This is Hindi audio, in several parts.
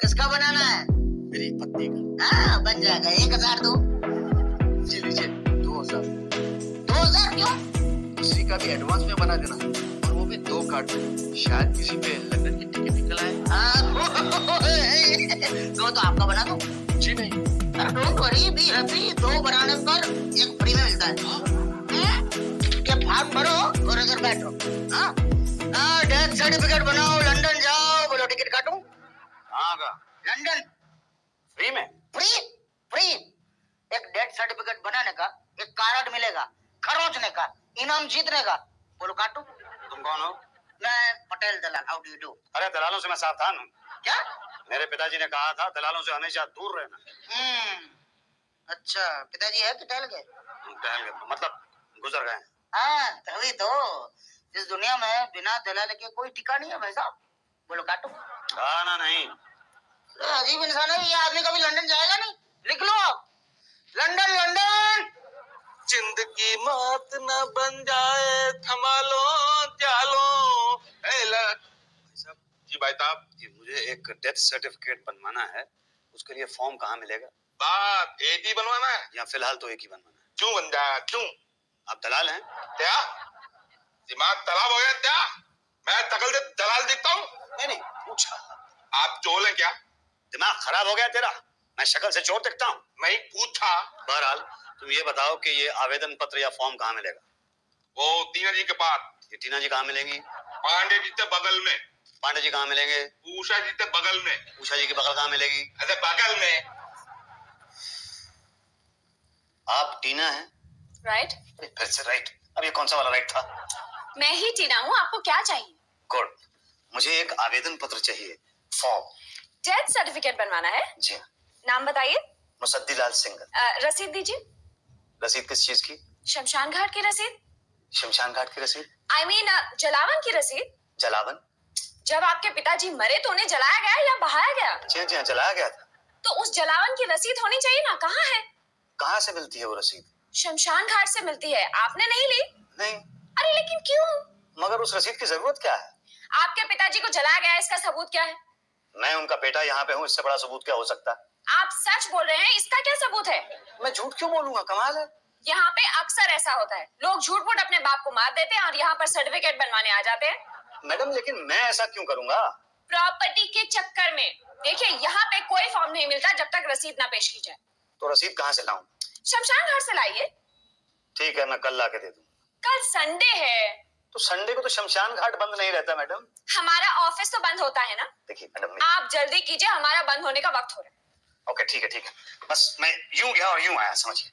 किसका बनाना है? मेरी पत्नी का। हाँ बन जाएगा। 1000 दो। जी लीजिए 2000। 2000 क्यों? उसी का भी एडवांस में बना देना, और वो भी 2 कार्ड में। शायद किसी पे लंदन की टिकट निकल आए। दो तो आपका बना दो। जी नहीं। Don't worry, be happy. 2 बनाने पर 1 फ्री में मिलता है। ये फॉर्म भरो और इधर बैठो। डेथ सर्टिफिकेट बनाओ, लंदन जाओ। बोलो टिकट काटूं? कहाँ का? लंदन। फ्री में? Free free. एक डेथ सर्टिफिकेट बनाने का 1 कार्ड मिलेगा, खरोचने का, इनाम जीतने का। बोलो काटूं? तुम कौन हो? मैं Patel Dalal. How do you do? अरे दलालों से मैं सावधान हूँ। क्या? मेरे पिताजी ने कहा था दलालों से हमेशा दूर रहना। अच्छा, पिताजी है कि टहल गए? टहल गए मतलब गुजर गए। हाँ तभी तो। इस दुनिया में बिना दलाल के कोई टिका नहीं है भाई साहब। बोलो काटूं? गाना नहीं। अजीब इंसान है ये आदमी। कभी लंदन जाएगा नहीं। लिख लो आप, लंदन लंदन। जिंदगी मौत न बन जाए, थमा लो चालो। जी भाई साहब। जी मुझे एक डेथ सर्टिफिकेट बनवाना है, उसके लिए फॉर्म कहाँ मिलेगा? बात एक ही बनवाना है या फिलहाल तो एक ही बनवाना है। क्यों बन जाए क्यों? आप दलाल हैं? क्या दिमाग तालाब हो गया क्या? मैं तकल से दलाल दिखता हूँ? नहीं पूछा। आप चोर हैं क्या? दिमाग खराब हो गया तेरा? मैं शक्ल से चोर दिखता हूँ? नहीं पूछा। बहरहाल तुम ये बताओ कि ये आवेदन पत्र या फॉर्म कहाँ मिलेगा? वो टीना जी के पास। ये टीना जी कहाँ मिलेंगी? पांडे जी के बगल में। पांडे जी कहाँ मिलेंगे? उषा जी के बगल में। उषा जी की बगल कहाँ मिलेगी? अरे बगल में। आप टीना हैं? राइट। फिर से राइट। अब ये कौन सा वाला राइट था? मैं ही टीना हूँ। आपको क्या चाहिए? गुड। मुझे एक आवेदन पत्र चाहिए, फॉर्म। डेथ सर्टिफिकेट बनवाना है? जी। नाम बताइए। मुसद्दी लाल सिंह। रसीद दीजिए। रसीद किस चीज की? शमशान घाट की रसीद। शमशान घाट की रसीद? I mean, जलावन की रसीद। जलावन? जब आपके पिताजी मरे तो उन्हें जलाया गया या बहाया गया? जी हाँ, जलाया गया था। तो उस जलावन की रसीद होनी चाहिए ना। कहाँ है? कहाँ से मिलती है वो रसीद? शमशान घाट से मिलती है। आपने नहीं ली? नहीं। अरे लेकिन क्यों? मगर उस रसीद की जरूरत क्या है? आपके पिताजी को जलाया गया, इसका सबूत क्या है? मैं उनका बेटा यहाँ पे हूँ, इससे बड़ा सबूत क्या हो सकता है? आप सच बोल रहे हैं, इसका क्या सबूत है? मैं झूठ क्यों बोलूंगा? कमाल है। यहाँ पे अक्सर ऐसा होता है, लोग झूठ मूठ अपने बाप को मार देते हैं और यहाँ पर सर्टिफिकेट बनवाने आ जाते हैं। मैडम लेकिन मैं ऐसा क्यों करूंगा? प्रॉपर्टी के चक्कर में। देखिए यहाँ पे कोई फॉर्म नहीं मिलता जब तक रसीद ना पेश की जाए। तो रसीद कहाँ से लाऊं? शमशान घाट से लाइए। ठीक है, मैं कल ला के दे दूं। कल संडे है। तो संडे को तो शमशान घाट बंद नहीं रहता मैडम। हमारा ऑफिस तो बंद होता है ना। देखिए मैडम, आप जल्दी कीजिए, हमारा बंद होने का वक्त हो रहा है। ओके ठीक है। बस मैं यूं गया और यूं आया, समझिए।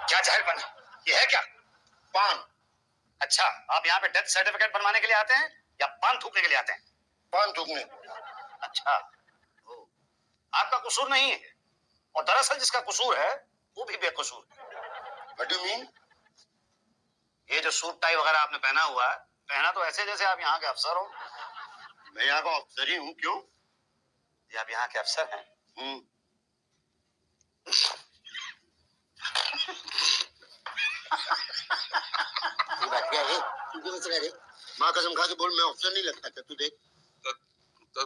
क्या जाहिर बना? ये है क्या? पान। अच्छा, आप यहाँ पे डेथ सर्टिफिकेट बनवाने के लिए आते हैं या पान थूकने के लिए आते हैं? पान थूकने। अच्छा, ओ, आपका कसूर नहीं है, और दरअसल जिसका कसूर है वो भी बेकसूर है। What do you mean? ये जो सूट टाई वगैरह आपने पहना हुआ है, पहना तो ऐसे जैसे आप यहाँ के अफसर हो। मैं यहाँ का अफसर ही हूँ। क्यों? ये आप यहाँ के अफसर हैं? माँ कसम खा के बोल, मैं अफसर नहीं लगता क्या? तू देख। तो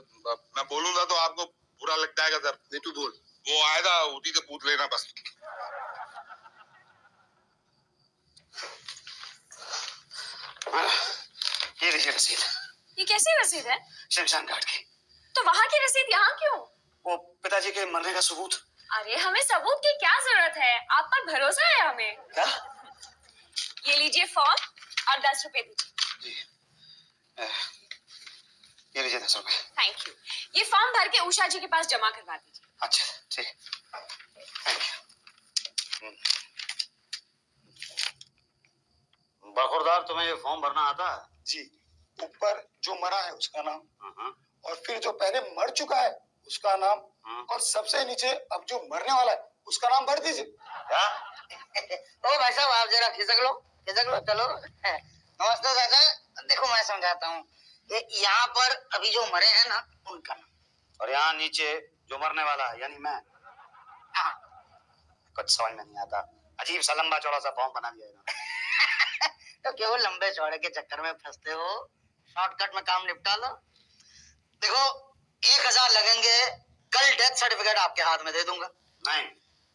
मैं बोलूंगा तो आपको बुरा लग जाएगा सर। नहीं तू बोल। वो आएगा, उसी से पूछ लेना बस। ये लीजिए रसीद। ये कैसी रसीद है? शमशान घाट की। तो वहाँ की रसीद यहाँ क्यों? वो पिताजी के मरने का सबूत। अरे हमें सबूत की क्या जरूरत है, आप पर भरोसा है हमें। क्या? ये लीजिए फॉर्म और 10 रुपए दीजिए। जी। ये लीजिए 10 रुपए। Thank you. ये फॉर्म भर के उषा जी के पास जमा करवा दीजिए। अच्छा ठीक, थैंक यू। बखुरदार, तुम्हें ये फॉर्म भरना आता है? जी। ऊपर जो मरा है उसका नाम, हाँ। और फिर जो पहले मर चुका है उसका नाम, हाँ। और सबसे नीचे अब जो मरने वाला है उसका नाम भर दीजिए। क्या? ओ भाई साहब आप जरा खिसक लो चलो। नमस्ते दादा। देखो मैं समझाता हूँ। यहाँ पर अभी जो मरे हैं ना उनका नाम, और यहाँ नीचे जो मरने वाला है यानी मैं। हाँ। कुछ समझ में नहीं आता, अजीब सा लंबा चौड़ा सा फॉर्म बना दिया इन्होंने। तो क्यों लंबे चौड़े के चक्कर में फंसते हो? शॉर्टकट में काम निपटा लो। देखो 1000 लगेंगे, कल डेथ सर्टिफिकेट आपके हाथ में दे दूंगा। नहीं,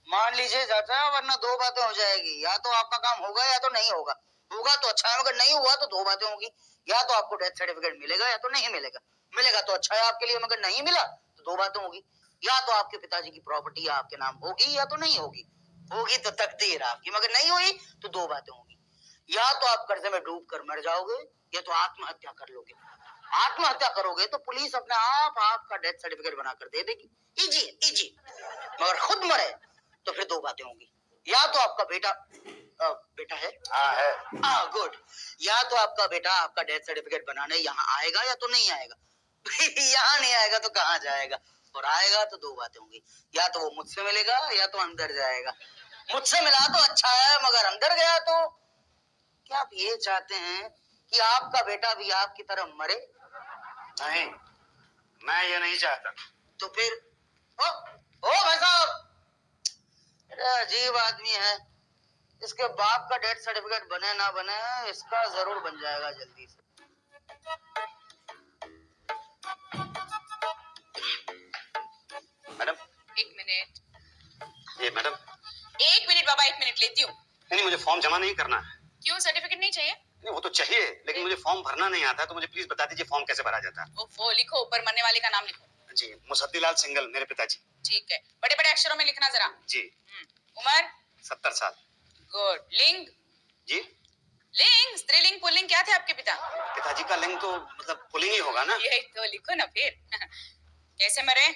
मान लीजिए चाचा, वरना दो बातें हो जाएगी, या तो आपका काम होगा या तो नहीं होगा। होगा तो अच्छा है, मगर नहीं हुआ तो दो बातें होगी, या तो आपको डेथ सर्टिफिकेट मिलेगा या तो नहीं मिलेगा। मिलेगा तो अच्छा है आपके लिए, मगर नहीं मिला तो दो बातें होगी, या तो आपके पिताजी की प्रॉपर्टी आपके नाम होगी या तो नहीं होगी। होगी तो तकदीर आपकी, मगर नहीं हुई तो दो बातें होंगी, या तो आप कर्जे में डूब कर मर जाओगे या तो आत्महत्या कर लोगे। आत्महत्या करोगे तो पुलिस अपने आप आपका डेथ सर्टिफिकेट बनाकर दे देगी, इजी इजी। मगर खुद मरे तो फिर दो बातें होंगी, या तो आपका बेटा बेटा है, हाँ है। गुड, या तो आपका बेटा आपका डेथ सर्टिफिकेट बनाने यहाँ आएगा या तो नहीं आएगा। यहाँ नहीं आएगा तो कहाँ जाएगा, और आएगा तो दो बातें होंगी, या तो वो मुझसे मिलेगा या तो अंदर जाएगा। मुझसे मिला तो अच्छा है, मगर अंदर गया तो क्या आप ये चाहते हैं कि आपका बेटा भी आपकी तरह मरे? नहीं, मैं ये नहीं चाहता। तो फिर ओ भाई साहब, अजीब आदमी है, इसके बाप का डेथ सर्टिफिकेट बने ना बने, इसका जरूर बन जाएगा जल्दी से। मैडम, एक मिनट, ये मैडम, एक मिनट बाबा, एक मिनट लेती हूँ। नहीं मुझे फॉर्म जमा नहीं करना है। क्यों, सर्टिफिकेट नहीं चाहिए? नहीं वो तो चाहिए, लेकिन मुझे फॉर्म भरना नहीं आता, तो मुझे प्लीज बता दीजिए फॉर्म कैसे भरा जाता है। वो लिखो, ऊपर मरने वाले का नाम लिखो। जी, मुसद्दीलाल सिंगल, मेरे पिताजी। ठीक है, बड़े बड़े अक्षरों में लिखना जरा। जी। उम्र 70 साल। गुड। लिंग? जी, लिंग, स्त्रीलिंग पुल्लिंग क्या थे आपके पिता? पिताजी का लिंग तो मतलब पुलिंग ही होगा ना। यही तो लिखो ना फिर। कैसे मरे?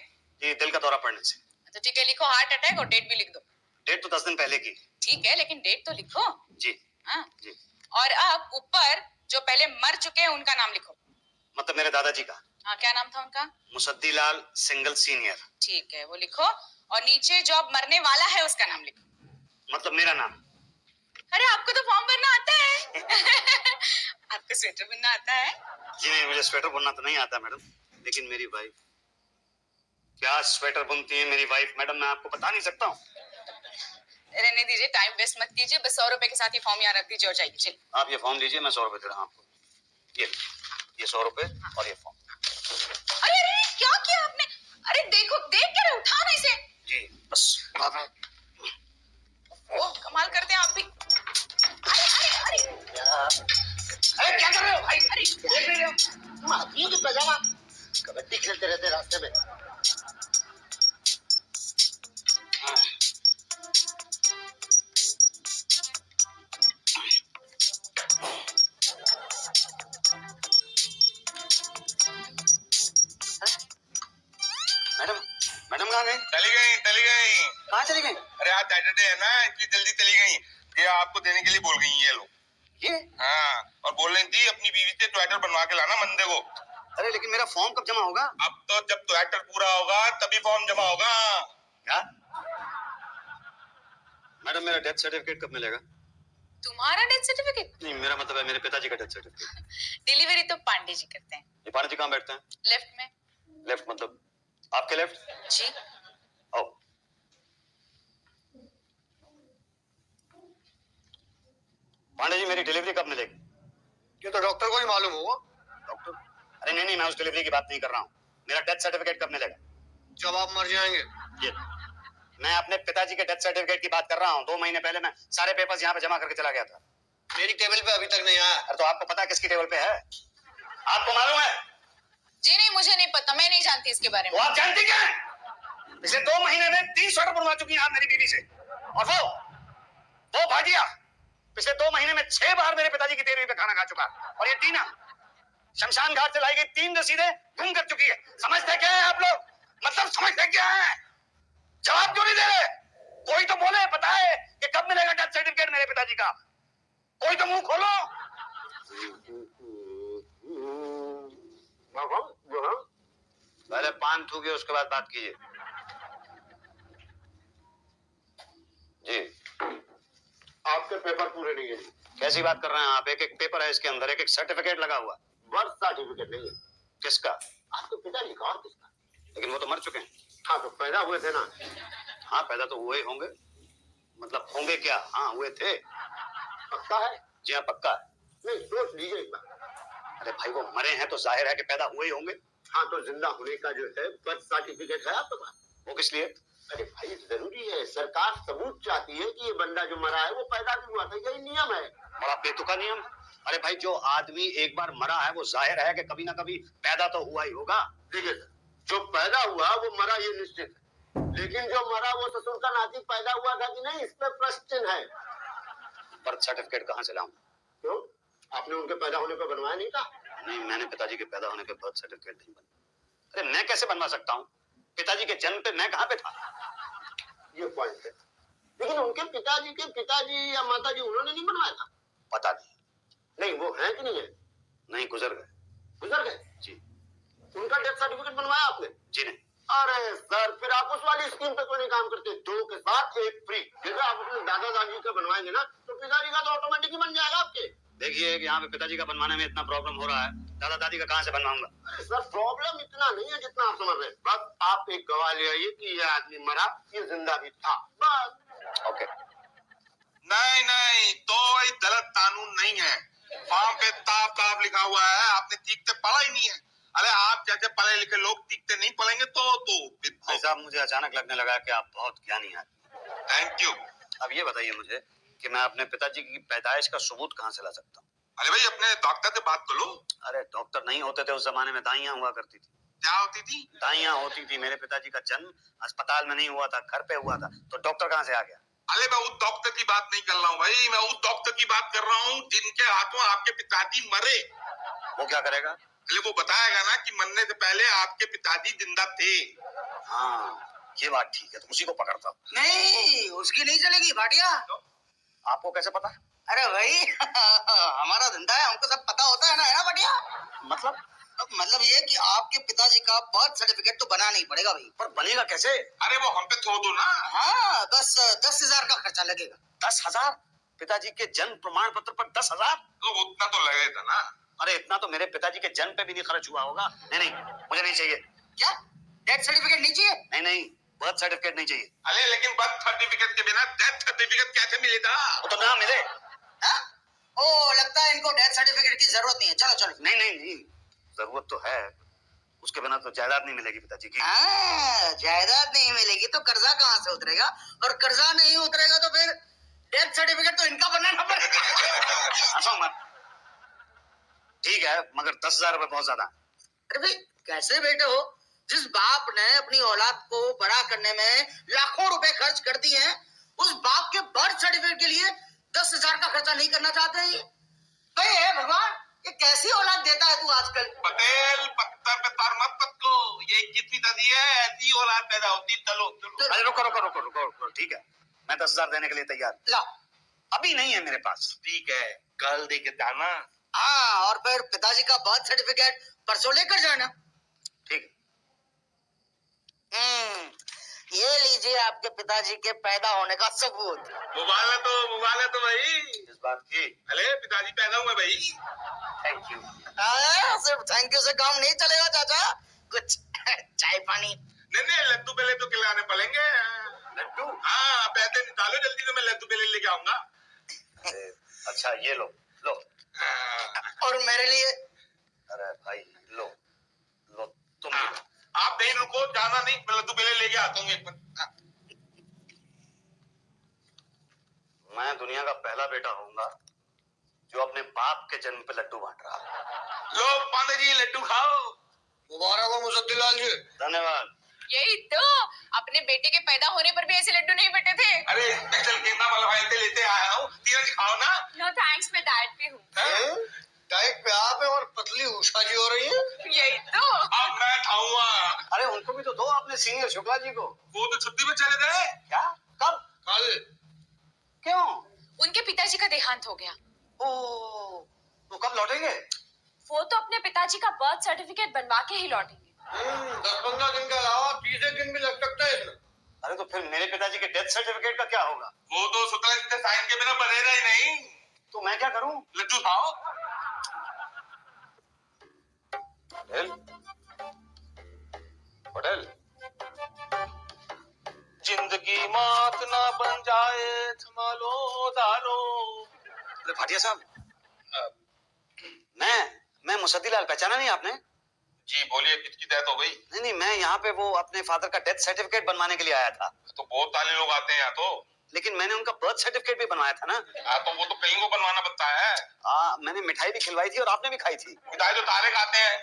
जी, दिल का दौरा पड़ने से। तो ठीक है, लिखो हार्ट अटैक, और डेट भी लिख दो। डेट तो 10 दिन पहले की। ठीक है, लेकिन डेट तो लिखो। जी। हाँ जी, और अब ऊपर जो पहले मर चुके हैं उनका नाम लिखो। मतलब मेरे दादाजी का। हाँ, क्या नाम था उनका? Musaddilal single senior. ठीक है, वो लिखो, और नीचे जो अब मरने वाला है उसका नाम लिखो। मतलब मेरा नाम। अरे आपको तो फॉर्म भरना आता है। आपको स्वेटर बुनना आता है? जी नहीं, मुझे स्वेटर बुनना तो नहीं आता मैडम, लेकिन मेरी वाइफ क्या स्वेटर बुनती है मेरी वाइफ, मैडम मैं आपको बता नहीं सकता हूँ। रहने दीजिए, टाइम वेस्ट मत कीजिए, बस 100 रुपए के साथ ये फॉर्म यहाँ रख दीजिए और जाइए। चलिए। आप ये फॉर्म लीजिए, मैं 100 रुपए दे रहा हूँ आपको। ये 100 रुपए और ये फॉर्म। अरे अरे, क्या किया आपने? अरे देखो, देख क्या रहे, उठा ना इसे। जी बस। ओ, कमाल करते हैं आप भी। अरे अरे अरे अरे क्या कर रहे हो भाई? अरे, देख रहे हो तुम आदमियों की पजामा कबड्डी खेलते रहते रास्ते में। मैडम, मैडम कहाँ गई? चली गई। कहाँ चली गई? अरे आज सैटरडे है ना, इतनी जल्दी चली गई। ये आपको देने के लिए बोल गई ये लोग। ये? हाँ, और बोल रही थी अपनी बीवी से ट्विटर बनवा के लाना मंदे को। अरे लेकिन मेरा फॉर्म कब जमा होगा? अब तो जब ट्विटर पूरा होगा तभी फॉर्म जमा होगा। क्या? मैडम मेरा डेथ सर्टिफिकेट कब मिलेगा? तुम्हारा डेथ सर्टिफिकेट? नहीं मेरा मतलब है मेरे पिताजी का डेथ सर्टिफिकेट। डिलीवरी तो पांडे जी करते हैं। ये पांडे जी कहाँ बैठते हैं? लेफ्ट में। लेफ्ट मतलब आपके लेफ्ट? जी। आओ। पांडे जी मेरी डिलीवरी कब मिलेगी? ये तो डॉक्टर को ही मालूम होगा। डॉक्टर? अरे नहीं नहीं, मैं उस डिलीवरी की बात नहीं कर रहा हूँ। मेरा डेथ सर्टिफिकेट कब मिलेगा? जब आप मर जाएंगे। ये मैं अपने पिताजी के डेथ सर्टिफिकेट की बात कर रहा हूँ। 2 महीने पहले मैं सारे पेपर्स यहाँ पे जमा करके चला गया था। मेरी टेबल पे अभी तक नहीं आया। अरे तो आपको पता किसकी टेबल पे है? आपको मालूम है? जी नहीं, मुझे नहीं पता, मैं नहीं जानती इसके बारे तो में। आप जानती क्या है? पिछले 2 महीने में 3 स्वेटर बनवा चुकी हैं आप मेरी बीवी से, और वो भाटिया पिछले 2 महीने में 6 बार मेरे पिताजी की तेरहवीं पे खाना खा चुका, और ये टीना शमशान घाट से लाई गई 3 रसीदें गुम कर चुकी है। समझते क्या है आप लोग? मतलब समझते क्या है? जवाब क्यों नहीं दे रहे? कोई तो बोले, बताए कि कब मिलेगा डेथ सर्टिफिकेट मेरे पिताजी का। कोई तो मुंह खोलो। पहले पान थूकिए, उसके बाद बात कीजिए। जी आपके पेपर पूरे नहीं है। कैसी बात कर रहे हैं आप? एक एक पेपर है इसके अंदर, एक एक सर्टिफिकेट लगा हुआ। बर्थ सर्टिफिकेट नहीं है। किसका? आपके पिताजी का। और किसका? लेकिन वो तो मर चुके हैं। हाँ तो पैदा हुए थे ना। हाँ पैदा तो हुए होंगे, मतलब होंगे क्या? हाँ हुए थे। पक्का है? जी हाँ पक्का है। नहीं सोच लीजिए एक बार। अरे भाई वो मरे हैं तो जाहिर है कि पैदा हुए ही होंगे। हाँ तो जिंदा होने का जो है बर्थ सर्टिफिकेट है आपके पास? वो किस लिए? अरे भाई जरूरी है, सरकार सबूत चाहती है कि ये बंदा जो मरा है वो पैदा भी हुआ था, यही नियम है। बड़ा बेतुका नियम है। अरे भाई, जो आदमी एक बार मरा है वो जाहिर है कि कभी ना कभी पैदा तो हुआ ही होगा। देखिए सर, जो पैदा हुआ वो मरा ये निश्चित है, लेकिन जो मरा वो ससुर का नाती पैदा हुआ था कि नहीं, इस पर प्रश्न चिन्ह है। बर्थ सर्टिफिकेट कहाँ से लाऊं? क्यों, आपने उनके पैदा होने पर बनवाया नहीं था? नहीं, मैंने पिताजी के पैदा होने पे बर्थ सर्टिफिकेट नहीं बनवाया। अरे मैं कैसे बनवा सकता हूँ? पिताजी के जन्म पे मैं कहाँ पे था? ये पॉइंट है, लेकिन उनके पिताजी के पिताजी या माताजी उन्होंने नहीं बनवाया था? पता नहीं। नहीं, वो है कि नहीं है? नहीं, गुजर गए। गुजर गए जी। उनका डेथ सर्टिफिकेट बनवाया आपने? जी नहीं। अरे सर, फिर आप उस वाली स्कीम पे क्यों नहीं काम करते, 2 के साथ 1 फ्री? जैसे आप अपने दादा दादी का बनवाएंगे ना तो पिताजी का तो ऑटोमेटिक ही बन जाएगा आपके। देखिए कि यहाँ पे पिताजी का बनवाने में इतना प्रॉब्लम हो रहा है, दादा दादी का कहाँ से बनवाऊंगा? अरे सर, प्रॉब्लम इतना नहीं है जितना आप समझ रहे हैं। बस आप एक गवाह ले आइए कि ये आदमी मरा, ये जिंदा भी था, बस। ओके। नहीं नहीं, तो ये गलत कानून नहीं है। वहाँ पे ताप ताप लिखा हुआ है, आपने ठीक से पढ़ा ही नहीं है। अरे आप जैसे पढ़े लिखे लोग ठीक से नहीं पढ़ेंगे तो भाई साहब, मुझे अचानक लगने लगा कि आप बहुत ज्ञानी हैं। Thank you. अब ये बताइए मुझे कि मैं अपने पिताजी की पैदाइश का सबूत कहाँ से ला सकता हूँ? अरे भाई, अपने डॉक्टर से बात करो। अरे डॉक्टर नहीं होते थे उस जमाने में, दाइयाँ हुआ करती थी। क्या होती थी? दाइयाँ होती थी। मेरे पिताजी का जन्म अस्पताल में नहीं हुआ था, घर पे हुआ था, तो डॉक्टर कहाँ से आ गया? अरे मैं उस डॉक्टर की बात नहीं कर रहा हूँ भाई, मैं उस डॉक्टर की बात कर रहा हूँ जिनके हाथों आपके पिताजी मरे। वो क्या करेगा? अरे वो बताएगा ना कि मरने से पहले आपके पिताजी जिंदा थे। हाँ, ये बात ठीक है, तो उसी को पकड़ता हूँ। नहीं, उसकी नहीं चलेगी भाटिया। आपको कैसे पता? अरे भाई हमारा धंधा है, हमको सब पता होता है ना भाटिया। मतलब ये कि आपके पिताजी का बर्थ सर्टिफिकेट तो बनाना ही पड़ेगा भाई। पर बनेगा कैसे? अरे वो हम पे छोड़ दो ना। हाँ, बस 10,000 का खर्चा लगेगा। 10,000? पिताजी के जन्म प्रमाण पत्र पर 10,000? तो उतना तो लगेगा ना। अरे इतना तो मेरे पिताजी के जन्म पे भी नहीं खर्च हुआ होगा। नहीं, मुझे नहीं चाहिए। क्या डेथ सर्टिफिकेट नहीं चाहिए? नहीं, बर्थ सर्टिफिकेट नहीं चाहिए। अरे लेकिन बर्थ सर्टिफिकेट के बिना डेथ सर्टिफिकेट कैसे मिलेगा? वो तो ना मिले। हाँ? ओ, लगता है इनको डेथ सर्टिफिकेट की जरूरत नहीं है। चलो चलो। नहीं, जरूरत तो है, उसके बिना तो जायदाद नहीं मिलेगी पिताजी की। हाँ, जायदाद नहीं मिलेगी तो कर्जा कहाँ से उतरेगा, और कर्जा नहीं उतरेगा तो फिर डेथ सर्टिफिकेट तो इनका बनाना पड़ेगा। हंसो मत। ठीक है, मगर 10,000 रुपए बहुत ज्यादा। अरे भाई, कैसे बेटे हो? जिस बाप ने अपनी औलाद को बड़ा करने में लाखों रुपए खर्च कर दिए हैं, उस बाप के बर्थ सर्टिफिकेट के लिए 10,000 का खर्चा नहीं करना चाहते हैं। भाई हे भगवान, ये कैसी औलाद देता है तू आजकल? पटेल, पत्थर पे तार मत पक्को, ये 21वीं सदी है, ऐसी औलाद पैदा होती। चलो। अरे रुको, ठीक है, मैं 10,000 देने के लिए तैयार। ला। अभी नहीं है मेरे पास। ठीक है, कल दे के जाना। हाँ, और फिर पिताजी का बर्थ सर्टिफिकेट परसों लेकर जाना। ठीक। ये लीजिए आपके पिताजी के पैदा होने का सबूत। मुबारक तो भाई। इस बात की? अरे पिताजी पैदा हुए भाई। Thank you. सिर्फ थैंक यू से काम नहीं चलेगा चाचा, कुछ चाय पानी। नहीं, लड्डू बेले तो खिलाने पड़ेंगे। लड्डू? हाँ, पैसे निकालो जल्दी से, मैं लड्डू बेले लेके आऊंगा। अच्छा, ये लो। और मेरे लिए? अरे भाई, लो तुम। आप नहीं रुको, जाना नहीं, मैं लड्डू बेले लेके आता हूँ एक मिनट। मैं दुनिया का पहला बेटा होऊंगा जो अपने बाप के जन्म पे लड्डू बांट रहा है। लो पांडे जी, लड्डू खाओ। मुबारक हो मुसद्दिलाल जी। धन्यवाद। यही तो, अपने बेटे के पैदा होने पर भी ऐसे लड्डू नहीं बटे थे। अरे स्पेशल गेंदा मलवाई लेते आया हूँ, तीरज खाओ ना। नो थैंक्स, मैं डाइट पे हूँ। डाइट पे आप है और पतली उषा जी हो रही है। यही तो। अब मैं खाऊंगा। अरे उनको भी तो दो, अपने सीनियर शुक्ला जी को। वो तो छुट्टी में चले गए। क्या? कब? कल। क्यों? उनके पिताजी का देहांत हो गया। ओ, तो कब लौटेंगे? वो तो अपने पिताजी का बर्थ सर्टिफिकेट बनवा के ही लौटेंगे। 10-15 दिन के अलावा 30 दिन भी लग सकता है इसमें। अरे तो फिर मेरे पिताजी के डेथ सर्टिफिकेट का क्या होगा? वो तो शुक्ला जी के साइन के बिना बनेगा ही नहीं। तो मैं क्या करूं? लड्डू खाओ। पटेल, जिंदगी मौत ना बन जाए, थमा लो दारो। अरे भाटिया साहब, मैं मुसद्दीलाल, पहचाना नहीं आपने? जी बोलिए, किसकी डेथ हो गई? नहीं नहीं, मैं यहाँ पे वो अपने फादर का डेथ सर्टिफिकेट बनवाने के लिए आया था, तो बहुत सारे लोग आते हैं यहाँ तो। लेकिन मैंने उनका बर्थ सर्टिफिकेट भी बनवाया था ना। हाँ तो वो तो कहीं को बनवाना बनता है। हाँ, मैंने मिठाई भी खिलवाई थी और आपने भी खाई थी। मिठाई तो तारे खाते हैं।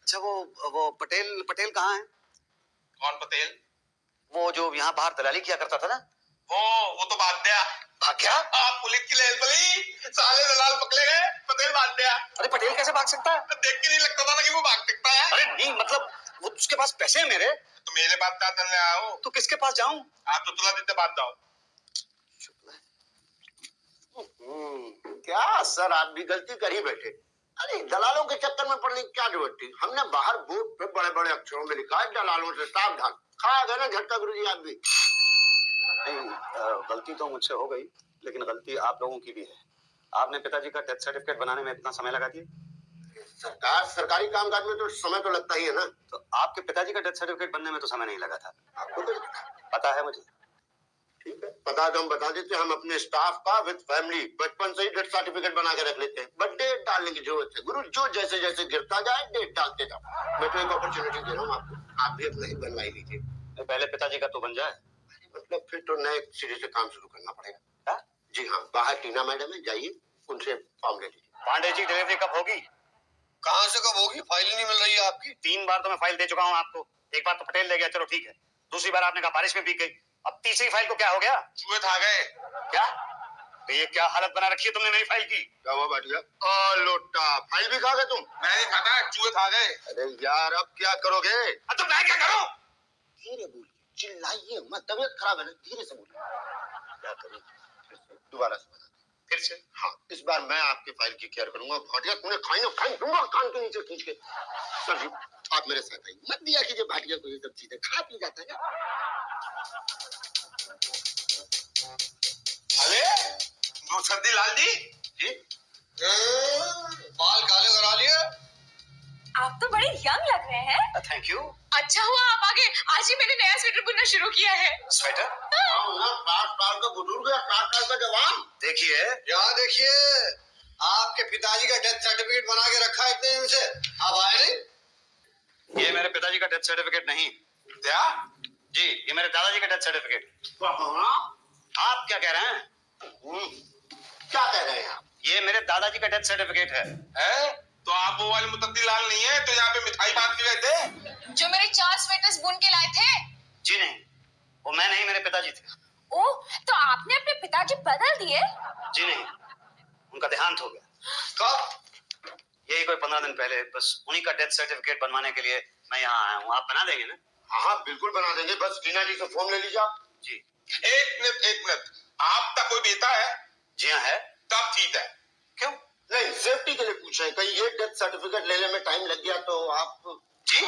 अच्छा, वो पटेल कहाँ है? कौन पटेल? वो जो यहाँ बाहर दलाली किया करता था ना। वो तो बात दिया। भाग गया? आप पुलिस की लेल पली, साले दलाल पकड़े गए, पटेल बात दिया। अरे पटेल कैसे भाग सकता है? देख के नहीं लगता था ना कि वो भाग सकता है। अरे नहीं, मतलब वो उसके पास पैसे हैं मेरे। तो मेरे बात क्या करने आया हो? तो किसके पास जाऊं? आप तो तुला देते बात जाओ। क्या सर, आप भी गलती कर ही बैठे। अरे दलालों के चक्कर में पड़ने की क्या जरूरत थी? हमने बाहर बोर्ड पे बड़े बड़े अक्षरों में लिखा है, दलालों से सावधान। खा गए ना झटका गुरुजी आप भी। नहीं, गलती तो मुझसे हो गई, लेकिन गलती आप लोगों की भी है। आपने पिताजी का डेथ सर्टिफिकेट बनाने में इतना समय लगा दिया। सरकारी कामकाज में तो समय तो लगता ही है ना। तो आपके पिताजी का डेथ सर्टिफिकेट बनने में तो समय नहीं लगा था। आपको तो पता है मुझे। ठीक है, पता तो हम बता देते हैं। हम अपने स्टाफ का विद फैमिली बचपन से ही डेथ सर्टिफिकेट बना के रख लेते हैं। बट डेट डालने की जरूरत है गुरु, जो जैसे जैसे गिरता जाए डेट डालते जाओ। मैं तो एक अपॉर्चुनिटी दे रहा हूँ आपको, आप भी अपना ही बनवाई लीजिए। पहले पिताजी का तो बन जाए। मतलब फिर तो नए सिरे से काम शुरू करना पड़ेगा। हा? जी हाँ, बाहर टीना मैडम है, जाइए उनसे फॉर्म ले लीजिए। पांडे जी, डिलीवरी कब होगी? कहाँ से कब होगी? फाइल नहीं मिल रही है आपकी। 3 बार तो मैं फाइल दे चुका हूँ आपको। एक बार तो पटेल ले गया, चलो ठीक है। दूसरी बार आपने कहा बारिश में भीग गई। अब तीसरी फाइल को क्या हो गया? चूहे खा गए। क्या? तो ये क्या हालत बना रखी है तुमने मेरी फाइल की? क्या हुआ भाटिया? लोटा, फाइल भी खा गए तुम? मैं नहीं खाता, चूहे खा गए। अरे यार, अब क्या करोगे? तो मैं क्या करूं? धीरे बोलिए, चिल्लाइए मत, तबीयत खराब है ना, धीरे से बोलिए। क्या करें? दोबारा से बता। फिर से? हाँ, इस बार मैं आपकी फाइल की केयर करूंगा। भाटिया तुमने खाई ना खाई दूंगा कान के नीचे खींच के। सर जी, आप मेरे साथ आइए, मत दिया कीजिए भाटिया को ये सब चीजें, खा पी जाता है ना। अरे नौसर्दी लाल जी जी, बाल काले करा लिए। आप तो बड़े यंग लग रहे हैं। Thank you. अच्छा हुआ आप आगे, आज ही मैंने नया स्वेटर बुनना शुरू किया है। स्वेटर? 60 साल का बुजुर्ग है, 60 साल का जवान। देखिए, यहाँ देखिए, आपके पिताजी का डेथ सर्टिफिकेट बना के रखा है इतने दिन से, आप आए नहीं। ये मेरे पिताजी का डेथ सर्टिफिकेट नहीं। क्या? जी, ये मेरे दादाजी का डेथ सर्टिफिकेट। आप क्या कह रहे हैं? क्या कह रहे हैं आप? ये मेरे दादाजी का डेथ सर्टिफिकेट है। है? तो आप वो वाले मुतद्दी लाल नहीं है तो यहाँ पे मिठाई बांट के गए थे? जो मेरे 4 स्वेटर्स बुन के लाए थे। जी नहीं, वो मैं नहीं, मेरे पिताजी थे। ओह, तो आपने अपने पिताजी बदल दिए? जी नहीं, उनका देहांत हो गया। कब? यही कोई 15 दिन पहले। बस उन्हीं का डेथ सर्टिफिकेट बनवाने के लिए मैं यहाँ आया हूँ। आप बना देंगे ना? हाँ बिल्कुल बना देंगे, बस टीना जी से फॉर्म ले लीजिए आप। जी। एक मिनट, आपका कोई बेटा है? जी हाँ है। तब ठीक है। क्यों? नहीं, सेफ्टी के लिए पूछा है, कहीं ये डेथ सर्टिफिकेट लेने में टाइम लग गया तो आप। जी?